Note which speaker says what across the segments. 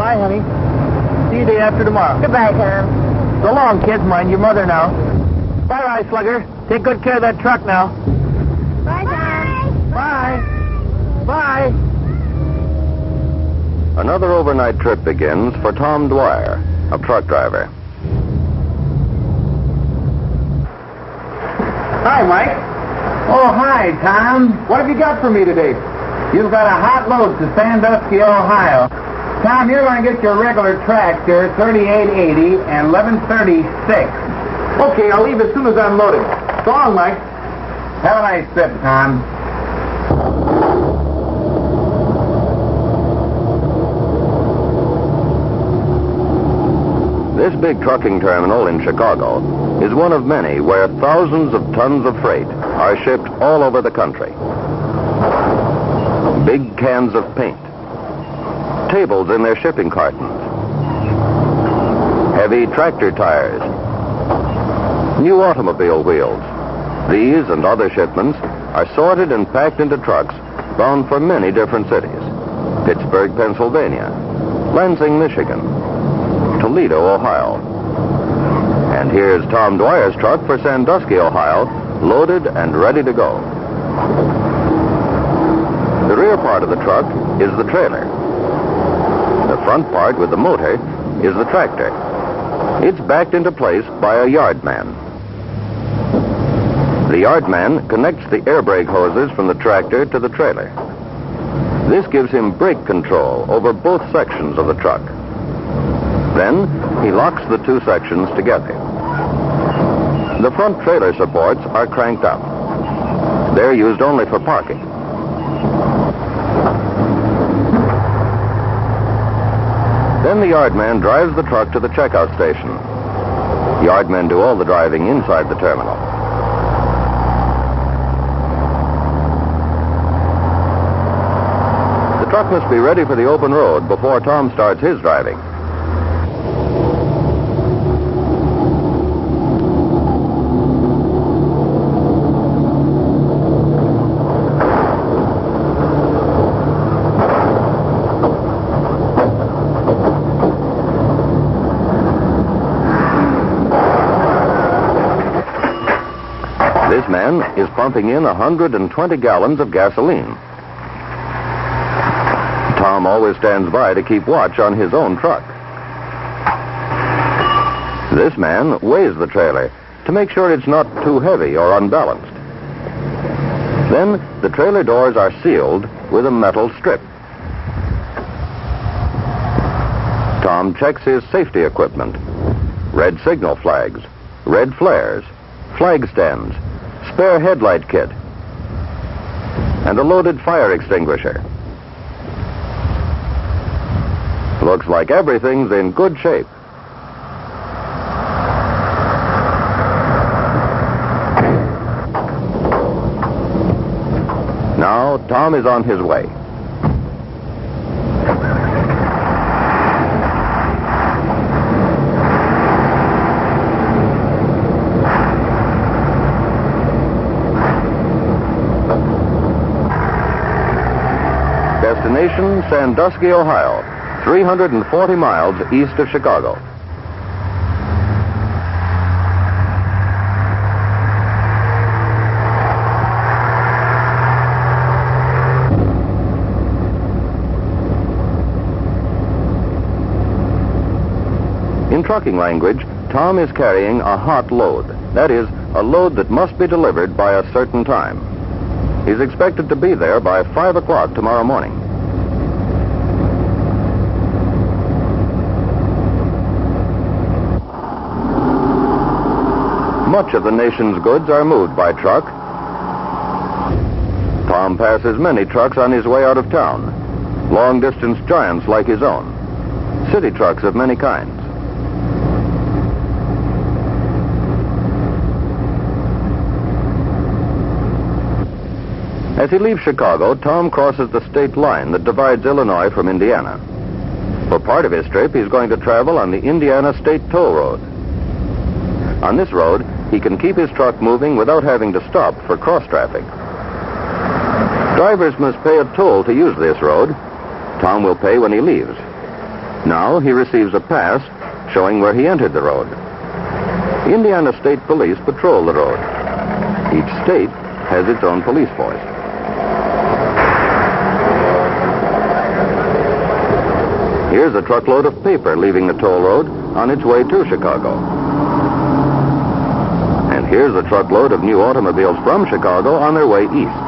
Speaker 1: Bye, honey. See you day after tomorrow.
Speaker 2: Goodbye, Tom.
Speaker 1: So long, kids. Mind your mother now. Bye, Slugger. Take good care of that truck now.
Speaker 2: Bye, Tom.
Speaker 1: Bye. Bye.
Speaker 3: Another overnight trip begins for Tom Dwyer, a truck driver.
Speaker 1: Hi, Mike.
Speaker 4: Oh, hi, Tom.
Speaker 1: What have you got for me today?
Speaker 4: You've got a hot load to Sandusky, Ohio. Tom, you're going to get your regular tractor, 3880 and 1136.
Speaker 1: Okay, I'll leave as soon as I'm loaded. So long, Mike.
Speaker 4: Have a nice trip, Tom.
Speaker 3: This big trucking terminal in Chicago is one of many where thousands of tons of freight are shipped all over the country. Big cans of paint, tables in their shipping cartons, heavy tractor tires, new automobile wheels. These and other shipments are sorted and packed into trucks bound for many different cities. Pittsburgh, Pennsylvania, Lansing, Michigan, Toledo, Ohio. And here's Tom Dwyer's truck for Sandusky, Ohio, loaded and ready to go. The rear part of the truck is the trailer. The front part with the motor is the tractor. It's backed into place by a yardman. The yardman connects the air brake hoses from the tractor to the trailer. This gives him brake control over both sections of the truck. Then he locks the two sections together. The front trailer supports are cranked up. They're used only for parking. Then the yardman drives the truck to the checkout station. Yardmen do all the driving inside the terminal. The truck must be ready for the open road before Tom starts his driving. This man is pumping in 120 gallons of gasoline. Tom always stands by to keep watch on his own truck. This man weighs the trailer to make sure it's not too heavy or unbalanced. Then the trailer doors are sealed with a metal strip. Tom checks his safety equipment: red signal flags, red flares, flag stands, spare headlight kit, and a loaded fire extinguisher. Looks like everything's in good shape. Now Tom is on his way. Destination, Sandusky, Ohio, 340 miles east of Chicago. In trucking language, Tom is carrying a hot load. That is, a load that must be delivered by a certain time. He's expected to be there by 5 o'clock tomorrow morning. Much of the nation's goods are moved by truck. Tom passes many trucks on his way out of town. Long-distance giants like his own. City trucks of many kinds. As he leaves Chicago, Tom crosses the state line that divides Illinois from Indiana. For part of his trip, he's going to travel on the Indiana State Toll Road. On this road, he can keep his truck moving without having to stop for cross-traffic. Drivers must pay a toll to use this road. Tom will pay when he leaves. Now he receives a pass showing where he entered the road. The Indiana State Police patrol the road. Each state has its own police force. Here's a truckload of paper leaving the toll road on its way to Chicago. And here's a truckload of new automobiles from Chicago on their way east.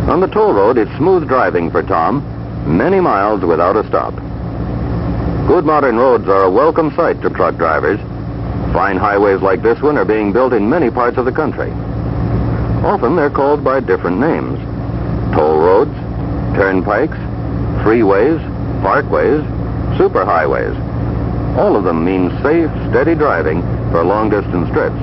Speaker 3: On the toll road, it's smooth driving for Tom, many miles without a stop. Good modern roads are a welcome sight to truck drivers. Fine highways like this one are being built in many parts of the country. Often they're called by different names: toll roads, turnpikes, freeways, parkways, superhighways. All of them mean safe, steady driving for long-distance trips.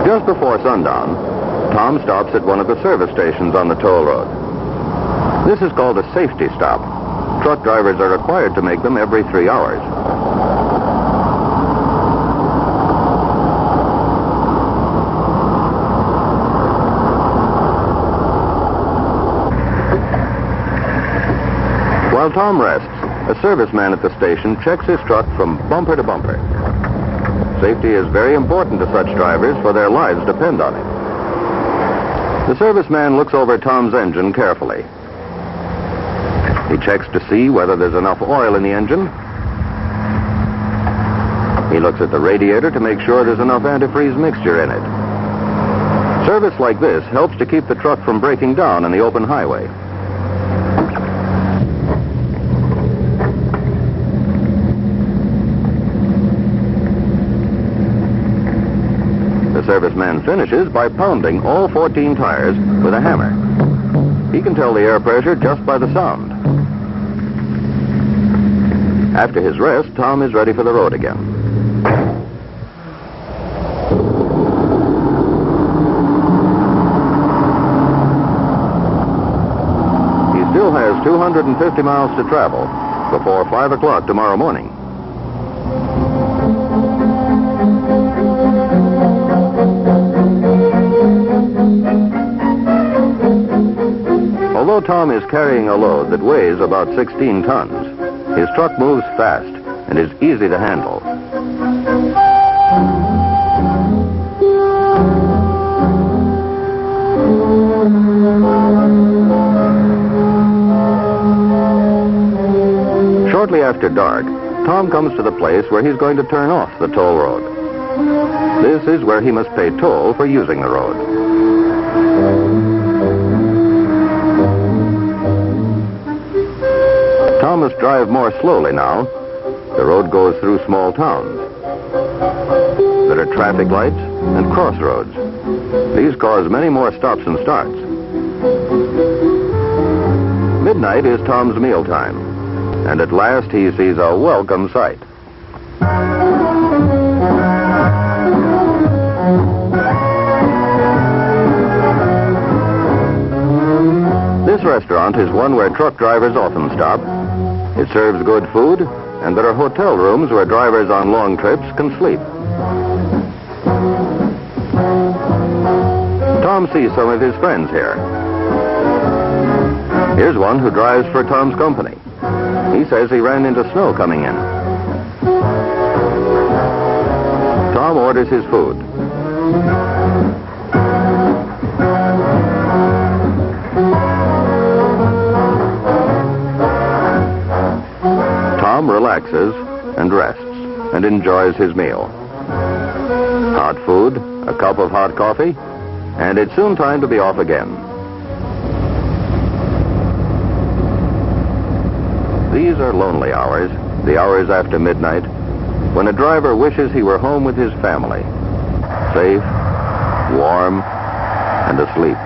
Speaker 3: Just before sundown, Tom stops at one of the service stations on the toll road. This is called a safety stop. Truck drivers are required to make them every 3 hours. While Tom rests, a serviceman at the station checks his truck from bumper to bumper. Safety is very important to such drivers, for their lives depend on it. The serviceman looks over Tom's engine carefully. He checks to see whether there's enough oil in the engine. He looks at the radiator to make sure there's enough antifreeze mixture in it. Service like this helps to keep the truck from breaking down on the open highway. The serviceman finishes by pounding all 14 tires with a hammer. He can tell the air pressure just by the sound. After his rest, Tom is ready for the road again. He still has 250 miles to travel before 5 o'clock tomorrow morning. Although Tom is carrying a load that weighs about 16 tons, his truck moves fast and is easy to handle. Shortly after dark, Tom comes to the place where he's going to turn off the toll road. This is where he must pay toll for using the road. Tom must drive more slowly now. The road goes through small towns. There are traffic lights and crossroads. These cause many more stops and starts. Midnight is Tom's mealtime, and at last he sees a welcome sight. This restaurant is one where truck drivers often stop. It serves good food, and there are hotel rooms where drivers on long trips can sleep. Tom sees some of his friends here. Here's one who drives for Tom's company. He says he ran into snow coming in. Tom orders his food. Tom relaxes and rests and enjoys his meal. Hot food, a cup of hot coffee, and it's soon time to be off again. These are lonely hours, the hours after midnight, when a driver wishes he were home with his family, safe, warm, and asleep.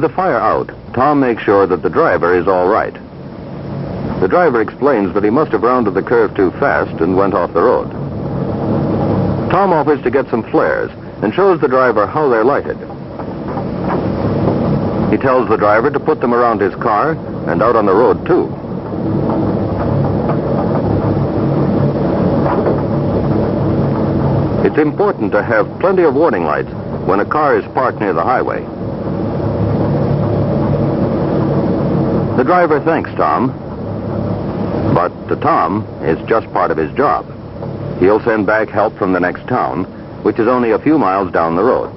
Speaker 3: With the fire out, Tom makes sure that the driver is all right. The driver explains that he must have rounded the curve too fast and went off the road. Tom offers to get some flares and shows the driver how they're lighted. He tells the driver to put them around his car and out on the road, too. It's important to have plenty of warning lights when a car is parked near the highway. The driver thanks Tom, but to Tom, it's just part of his job. He'll send back help from the next town, which is only a few miles down the road.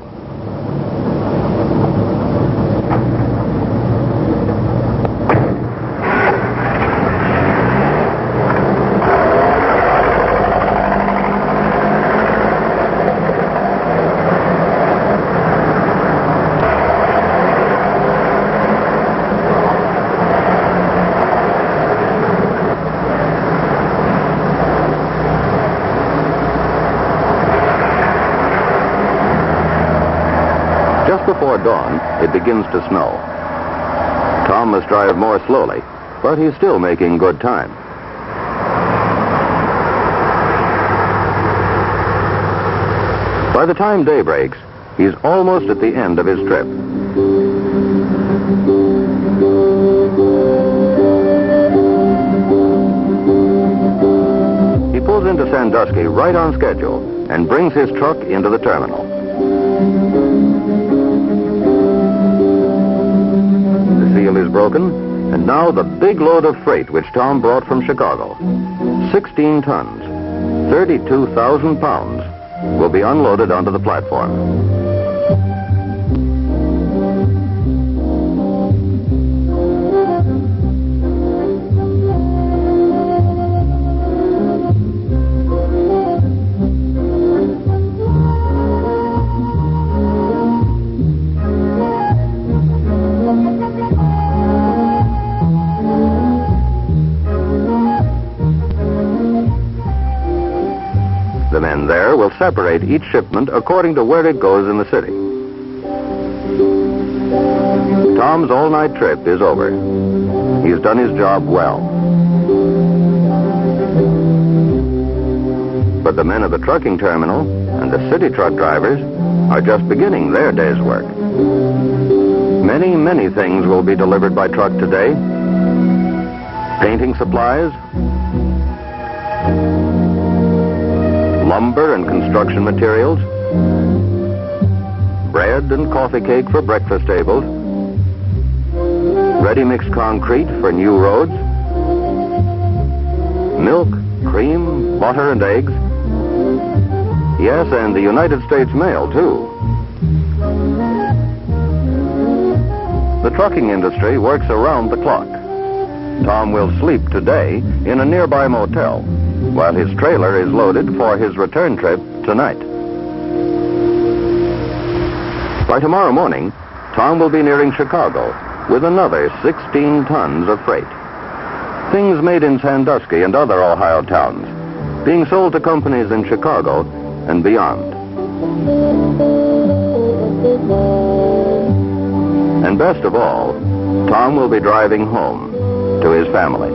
Speaker 3: Just before dawn, it begins to snow. Tom must drive more slowly, but he's still making good time. By the time day breaks, he's almost at the end of his trip. He pulls into Sandusky right on schedule and brings his truck into the terminal. The seal is broken, and now the big load of freight which Tom brought from Chicago, 16 tons, 32,000 pounds, will be unloaded onto the platform. The men there will separate each shipment according to where it goes in the city. Tom's all-night trip is over. He's done his job well. But the men of the trucking terminal and the city truck drivers are just beginning their day's work. Many, many things will be delivered by truck today. Painting supplies, lumber and construction materials, bread and coffee cake for breakfast tables, ready-mixed concrete for new roads, milk, cream, butter, and eggs. Yes, and the United States mail, too. The trucking industry works around the clock. Tom will sleep today in a nearby motel, while his trailer is loaded for his return trip tonight. By tomorrow morning, Tom will be nearing Chicago with another 16 tons of freight. Things made in Sandusky and other Ohio towns, being sold to companies in Chicago and beyond. And best of all, Tom will be driving home to his family.